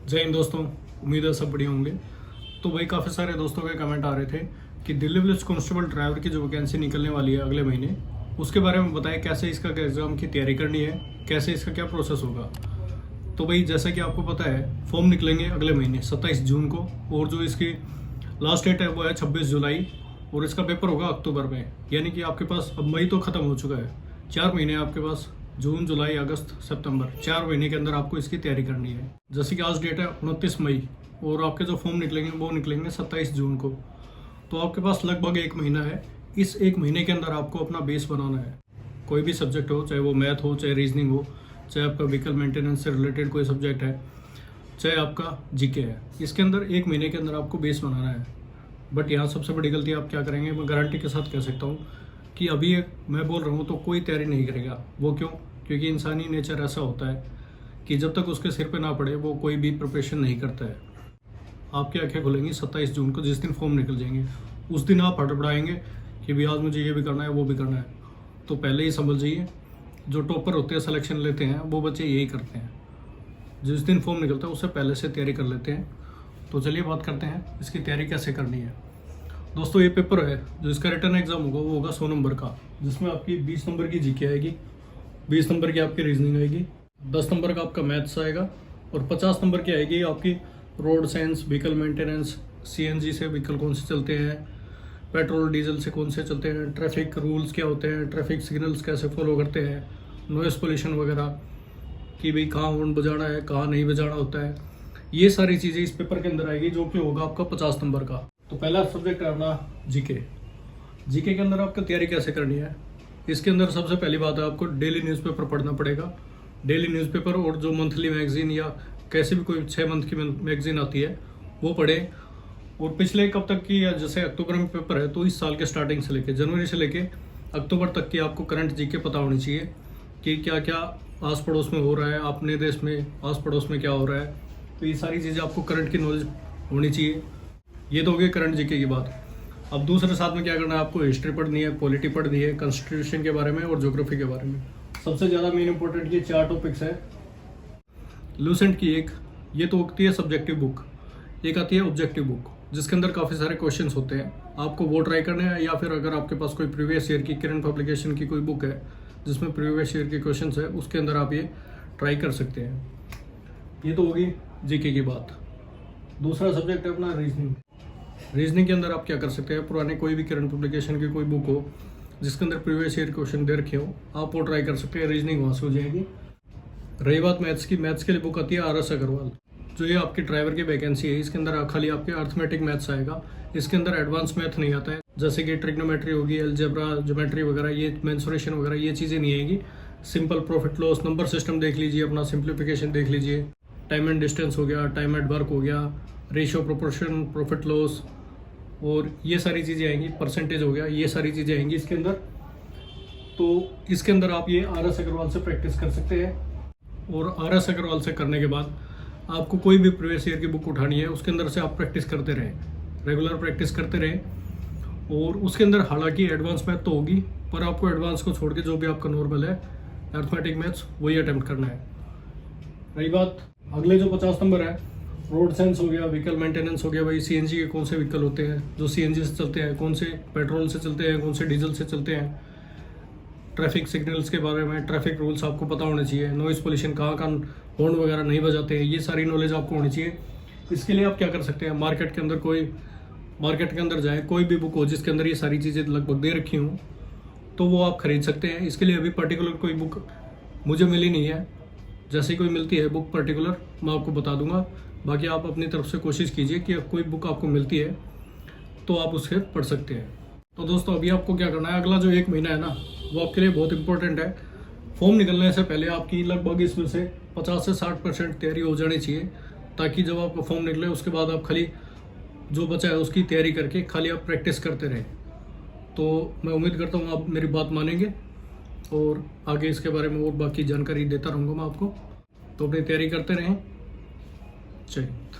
जय हिंद दोस्तों, उम्मीद है सब बढ़िया होंगे। तो भाई काफ़ी सारे दोस्तों के कमेंट आ रहे थे कि दिल्ली पुलिस कांस्टेबल ड्राइवर की जो वैकेंसी निकलने वाली है अगले महीने, उसके बारे में बताएं कैसे इसका एग्ज़ाम की तैयारी करनी है, कैसे इसका क्या प्रोसेस होगा। तो भाई जैसा कि आपको पता है फॉर्म निकलेंगे अगले महीने 27 जून को, और जो इसकी लास्ट डेट है वो है 26 जुलाई, और इसका पेपर होगा अक्टूबर में। यानी कि आपके पास अब मई तो ख़त्म हो चुका है, 4 महीने आपके पास, जून जुलाई अगस्त सितंबर, 4 महीने के अंदर आपको इसकी तैयारी करनी है। जैसे कि आज डेट है 29 मई, और आपके जो फॉर्म निकलेंगे वो निकलेंगे 27 जून को। तो आपके पास लगभग 1 महीना है। इस 1 महीने के अंदर आपको अपना बेस बनाना है। कोई भी सब्जेक्ट हो, चाहे वो मैथ हो, चाहे रीजनिंग हो, चाहे आपका व्हीकल मेंटेनेंस से रिलेटेड कोई सब्जेक्ट है, चाहे आपका जीके है, इसके अंदर 1 महीने के अंदर आपको बेस बनाना है। बट यहाँ सबसे बड़ी गलती आप क्या करेंगे, मैं गारंटी के साथ कह सकता हूँ कि अभी मैं बोल रहा हूँ तो कोई तैयारी नहीं करेगा। वो क्यों? क्योंकि इंसानी नेचर ऐसा होता है कि जब तक उसके सिर पे ना पड़े वो कोई भी प्रिपरेशन नहीं करता है। आपकी आंखें खुलेंगी 27 जून को, जिस दिन फॉर्म निकल जाएंगे उस दिन आप हड़बड़ाएंगे कि भी आज मुझे ये भी करना है वो भी करना है। तो पहले ही समझ जाइए, जो टॉपर होते हैं, सिलेक्शन लेते हैं, वो बच्चे यही करते हैं। जिस दिन फॉर्म निकलता है उससे पहले से तैयारी कर लेते हैं। तो चलिए बात करते हैं इसकी तैयारी कैसे करनी है। दोस्तों ये पेपर है जो इसका रिटर्न एग्जाम होगा वो होगा 100 नंबर का, जिसमें आपकी 20 नंबर की जीके आएगी, 20 नंबर की आपकी रीजनिंग आएगी, 10 नंबर का आपका मैथ्स आएगा, और 50 नंबर की आएगी आपकी road science, vehicle maintenance, CNG से व्हीकल कौन से चलते हैं, पेट्रोल डीजल से कौन से चलते हैं, ट्रैफिक रूल्स क्या होते हैं, ट्रैफिक सिग्नल्स कैसे फॉलो करते हैं, नॉइस पोल्यूशन वगैरह, कि भाई कहाँ हॉर्न बजाना है, कहाँ नहीं बजाना होता है। ये सारी चीज़ें इस पेपर के अंदर आएगी, जो कि होगा आपका 50 नंबर का। तो पहला सब्जेक्ट है अपना जीके। जीके के अंदर आपको तैयारी कैसे करनी है, इसके अंदर सबसे पहली बात है आपको डेली न्यूज़पेपर पढ़ना पड़ेगा। डेली न्यूज़पेपर और जो मंथली मैगजीन या कैसे भी कोई 6 मंथ की मैगजीन आती है वो पढ़ें। और पिछले कब तक की, या जैसे अक्टूबर में पेपर है तो इस साल के स्टार्टिंग से लेके जनवरी से लेके अक्टूबर तक की आपको करंट जीके पता होनी चाहिए कि क्या क्या आस पड़ोस में हो रहा है, अपने देश में आस पड़ोस में क्या हो रहा है। तो ये सारी चीज़ें आपको करंट की नॉलेज होनी चाहिए। ये तो हो गई करंट जीके की बात। अब दूसरे साथ में क्या करना है, आपको हिस्ट्री पढ़नी है, पॉलिटी पढ़नी है, कॉन्स्टिट्यूशन के बारे में और ज्योग्राफी के बारे में। सबसे ज़्यादा मेन इंपॉर्टेंट ये 4 टॉपिक्स है। लूसेंट की एक, ये तो होती है सब्जेक्टिव बुक, एक आती है ऑब्जेक्टिव बुक, जिसके अंदर काफ़ी सारे क्वेश्चंस होते हैं। आपको वो ट्राई करने हैं, या फिर अगर आपके पास कोई प्रीवियस ईयर की करंट पब्लिकेशन की कोई बुक है जिसमें प्रीवियस ईयर के क्वेश्चन है, उसके अंदर आप ये ट्राई कर सकते हैं। ये तो होगी जीके की बात। दूसरा सब्जेक्ट है अपना रीजनिंग। रीजनिंग के अंदर आप क्या कर सकते हैं, पुराने कोई भी करंट पब्लिकेशन की कोई बुक हो जिसके अंदर प्रीवियस ईयर क्वेश्चन दे रखे हो, आप वो ट्राई कर सकते हैं। रीजनिंग वहाँ से हो जाएगी। रही बात मैथ्स की, मैथ्स के लिए बुक आती है RS अग्रवाल, जो ये आपकी ड्राइवर की वैकेंसी है। इसके अंदर खाली आपके अर्थमेटिक मैथ्स आएगा, इसके अंदर एडवांस मैथ नहीं आता है, जैसे कि ट्रिग्नोमेट्री होगी, अलजेब्रा, ज्योमेट्री वगैरह, ये मेंसुरेशन वगैरह, ये चीज़ें नहीं आएगी। Simple profit loss, number system देख लीजिए, अपना सिंप्लीफिकेशन देख लीजिए, टाइम एंड डिस्टेंस हो गया, टाइम एंड वर्क हो गया, रेशियो प्रोपोर्शन, प्रॉफिट लॉस, और ये सारी चीज़ें आएंगी, परसेंटेज हो गया, ये सारी चीज़ें आएंगी इसके अंदर। तो इसके अंदर आप ये RS अग्रवाल से प्रैक्टिस कर सकते हैं। और RS अग्रवाल से करने के बाद आपको कोई भी प्रीवियस ईयर की बुक उठानी है, उसके अंदर से आप प्रैक्टिस करते रहें, रेगुलर प्रैक्टिस करते रहें। और उसके अंदर हालांकि एडवांस मैथ तो होगी, पर आपको एडवांस को छोड़ के जो भी आपका नॉर्मल है अर्थमेटिक मैथ्स वही अटैम्प्ट करना है। रही बात अगले जो 50 नंबर है, रोड साइंस हो गया, व्हीकल मेंटेनेंस हो गया। भाई CNG के कौन से व्हीकल होते हैं जो CNG से चलते हैं, कौन से पेट्रोल से चलते हैं, कौन से डीजल से चलते हैं, ट्रैफिक सिग्नल्स के बारे में, ट्रैफिक रूल्स आपको पता होने चाहिए, नॉइस पोल्यूशन, कहाँ कहाँ हॉर्न वगैरह नहीं बजाते हैं, ये सारी नॉलेज आपको होनी चाहिए। इसके लिए आप क्या कर सकते हैं, मार्केट के अंदर जाए, कोई भी बुक हो जिसके अंदर ये सारी चीज़ें लगभग दे रखी हूँ, तो वो आप खरीद सकते हैं। इसके लिए अभी पर्टिकुलर कोई बुक मुझे मिली नहीं है, जैसे कोई मिलती है बुक पर्टिकुलर मैं आपको बता दूंगा। बाकी आप अपनी तरफ से कोशिश कीजिए कि कोई बुक आपको मिलती है तो आप उससे पढ़ सकते हैं। तो दोस्तों अभी आपको क्या करना है, अगला जो 1 महीना है ना, वो आपके लिए बहुत इंपॉर्टेंट है। फॉर्म निकलने से पहले आपकी लगभग इसमें से 50 से 60% तैयारी हो जानी चाहिए, ताकि जब आपका फॉर्म निकले उसके बाद आप खाली जो बचा है उसकी तैयारी करके खाली आप प्रैक्टिस करते रहें। तो मैं उम्मीद करता हूँ आप मेरी बात मानेंगे, और आगे इसके बारे में और बाकी जानकारी देता रहूँगा मैं आपको। तो अपनी तैयारी करते रहें। जय हिंद।